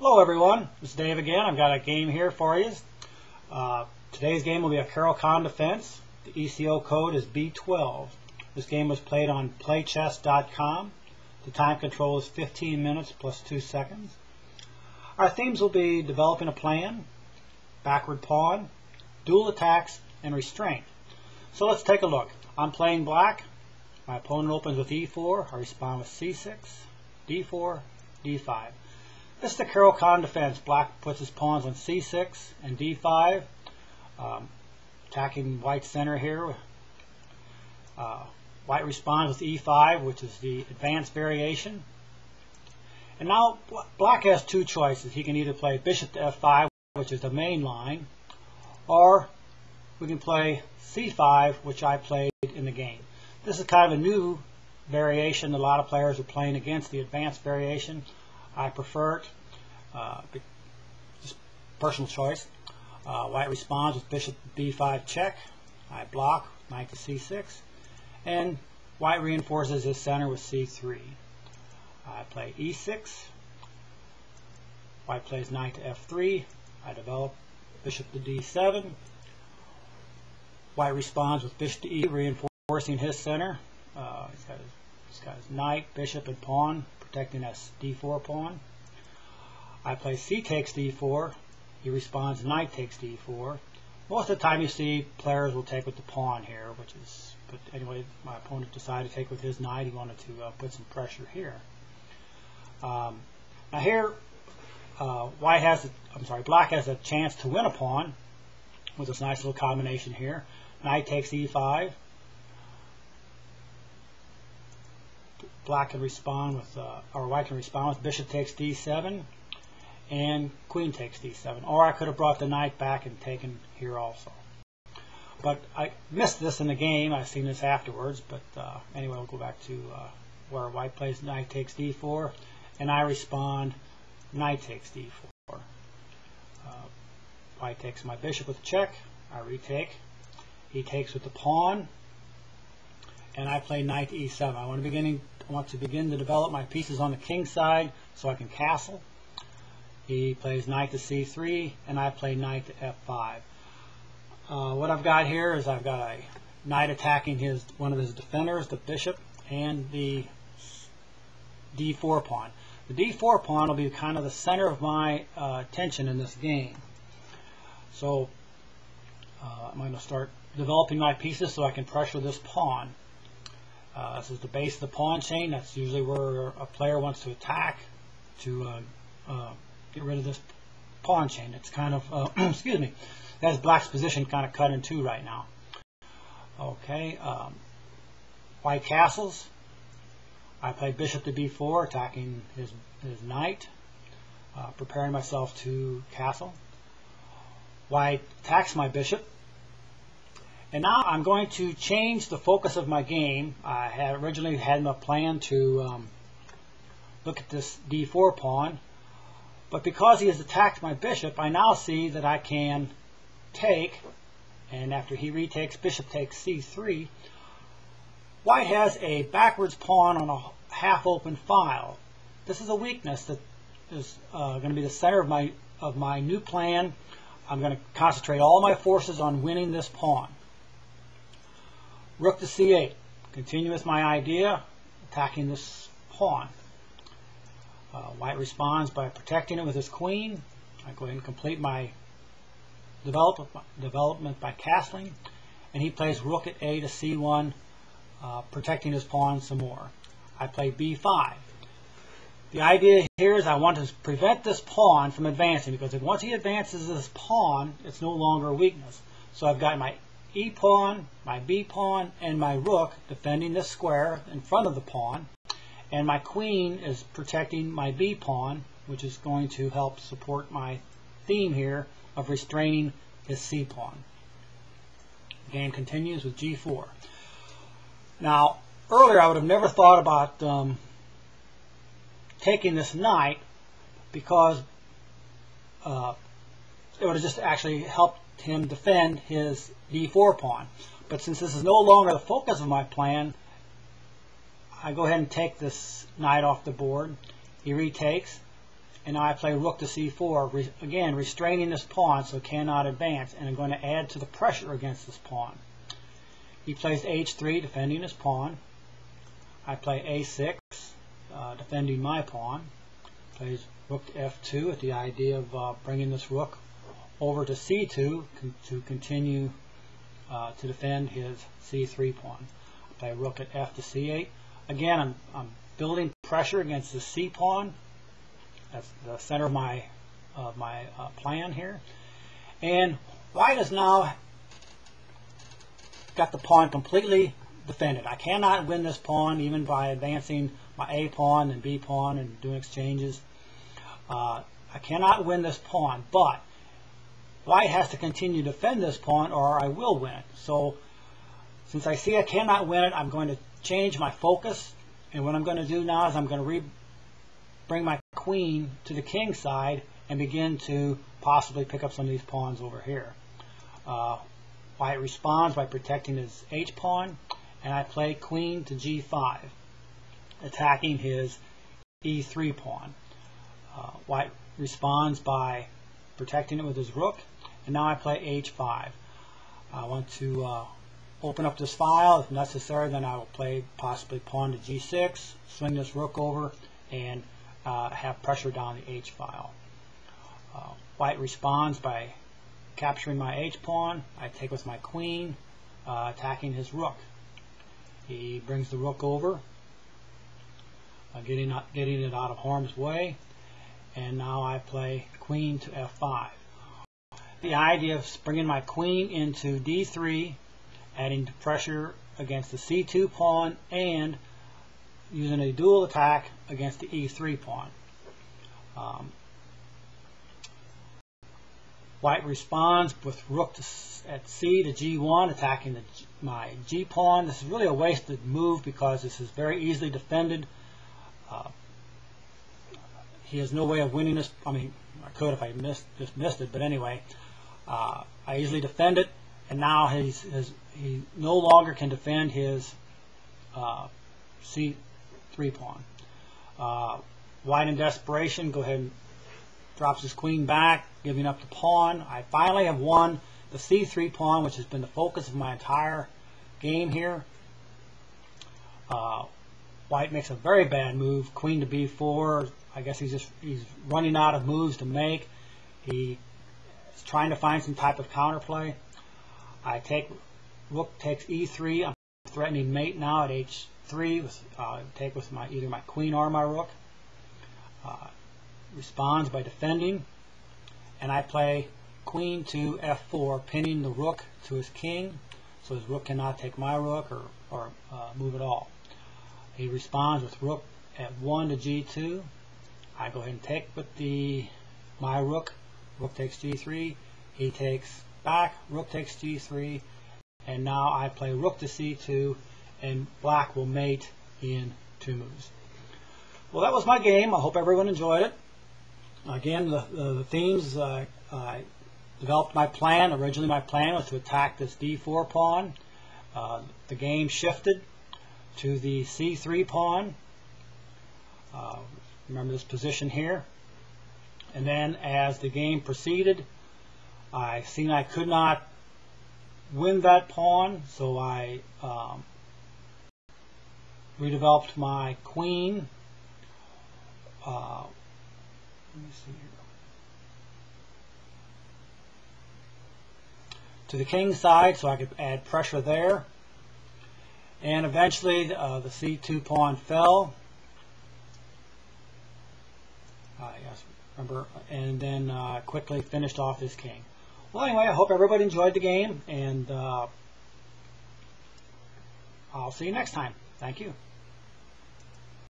Hello everyone, this is Dave again. I've got a game here for you. Today's game will be a Caro-Kann Defense. The ECO code is B12. This game was played on playchess.com. The time control is 15 minutes plus 2 seconds. Our themes will be developing a plan, backward pawn, dual attacks, and restraint. So let's take a look. I'm playing black. My opponent opens with E4. I respond with C6, D4, D5. This is the Caro-Kann Defense. Black puts his pawns on C6 and D5, attacking white's center here. White responds with E5, which is the advanced variation. And now black has two choices. He can either play bishop to F5, which is the main line, or we can play C5, which I played in the game. This is kind of a new variation. A lot of players are playing against the advanced variation. I prefer it. Just personal choice. White responds with bishop B5 check. I block, knight to C6. And white reinforces his center with C3. I play E6. White plays knight to F3. I develop bishop to D7. White responds with bishop to E, reinforcing his center. He's got his knight, bishop, and pawn, protecting his D4 pawn. I play C takes D4. He responds knight takes D4. Most of the time you see players will take with the pawn here, but anyway, my opponent decided to take with his knight. He wanted to put some pressure here. Now here, black has a chance to win a pawn with this nice little combination here. Knight takes E5. Black can respond with, or white can respond with bishop takes D7 and queen takes D7. Or I could have brought the knight back and taken here also. But I missed this in the game. I've seen this afterwards. But anyway, we'll go back to where white plays knight takes D4, and I respond knight takes D4. White takes my bishop with a check. I retake. He takes with the pawn, and I play knight to E7. I want to begin to develop my pieces on the king side so I can castle. He plays knight to C3, and I play knight to F5. What I've got here is I've got a knight attacking one of his defenders, the bishop, and the D4 pawn. The D4 pawn will be kind of the center of my attention in this game. So I'm going to start developing my pieces so I can pressure this pawn. This is the base of the pawn chain. That's usually where a player wants to attack to get rid of this pawn chain. It's kind of, excuse me, that's black's position kind of cut in two right now. Okay, white castles. I play bishop to B4, attacking his knight, preparing myself to castle. White attacks my bishop. And now I'm going to change the focus of my game. I had originally had a plan to look at this D4 pawn, but because he has attacked my bishop, I now see that I can take, and after he retakes, bishop takes C3. White has a backwards pawn on a half-open file. This is a weakness that is going to be the center of my new plan. I'm going to concentrate all my forces on winning this pawn. Rook to C8. Continue with my idea, attacking this pawn. White responds by protecting it with his queen. I go ahead and complete my development by castling. And he plays rook at A to C1, protecting his pawn some more. I play B5. The idea here is I want to prevent this pawn from advancing, because once he advances this pawn, it's no longer a weakness. So I've got my E pawn, my B pawn, and my rook defending this square in front of the pawn, and my queen is protecting my B pawn, which is going to help support my theme here of restraining his C pawn. The game continues with G4. Now, earlier I would have never thought about taking this knight, because it would have just actually helped him defend his D4 pawn. But since this is no longer the focus of my plan, I go ahead and take this knight off the board. He retakes, And now I play rook to c4, again restraining this pawn so it cannot advance, and I'm going to add to the pressure against this pawn. He plays h3, defending his pawn. I play a6, defending my pawn. Plays rook to f2 with the idea of bringing this rook over to c2 to continue to defend his c3 pawn. I play rook at f to c8. Again, I'm building pressure against the c pawn. That's the center of my plan here. And white has now got the pawn completely defended. I cannot win this pawn even by advancing my a pawn and b pawn and doing exchanges. I cannot win this pawn, but white has to continue to defend this pawn or I will win it. So since I see I cannot win it, I'm going to change my focus, and what I'm going to do now is I'm going to bring my queen to the king side and begin to possibly pick up some of these pawns over here. White responds by protecting his h pawn, and I play queen to g5, attacking his e3 pawn. White responds by protecting it with his rook, and now I play h5. I want to open up this file. If necessary, then I will play possibly pawn to g6, swing this rook over, and have pressure down the h file. White responds by capturing my h pawn. I take with my queen, attacking his rook. He brings the rook over, getting it out of harm's way, and now I play queen to f5. The idea of bringing my queen into d3, adding pressure against the c2 pawn, and using a dual attack against the e3 pawn. White responds with rook at c to g1, attacking my g pawn. This is really a wasted move because this is very easily defended. He has no way of winning this. I mean, I could if I just missed it, but anyway, I easily defend it, and now he no longer can defend his c3 pawn. White in desperation go ahead and drops his queen back, giving up the pawn. I finally have won the c3 pawn, which has been the focus of my entire game here. White makes a very bad move, queen to b4. I guess he's running out of moves to make. He is trying to find some type of counterplay. I take rook takes e3. I'm threatening mate now at h3 with take with either my queen or my rook. Responds by defending, and I play queen to f4, pinning the rook to his king, so his rook cannot take my rook or move at all. He responds with rook at 1 to g2. I go ahead and take with my rook. Rook takes g3. He takes back. Rook takes g3, and now I play rook to c2, and black will mate in 2 moves. Well, that was my game. I hope everyone enjoyed it. Again, the themes, I developed my plan. Originally my plan was to attack this d4 pawn. The game shifted to the c3 pawn. Remember this position here. And then as the game proceeded, I seen I could not win that pawn, so I redeveloped my queen. Let me see here. To the king side, so I could add pressure there. And eventually the c2 pawn fell. Yes, remember, and then quickly finished off his king. Well, anyway, I hope everybody enjoyed the game, and I'll see you next time. Thank you.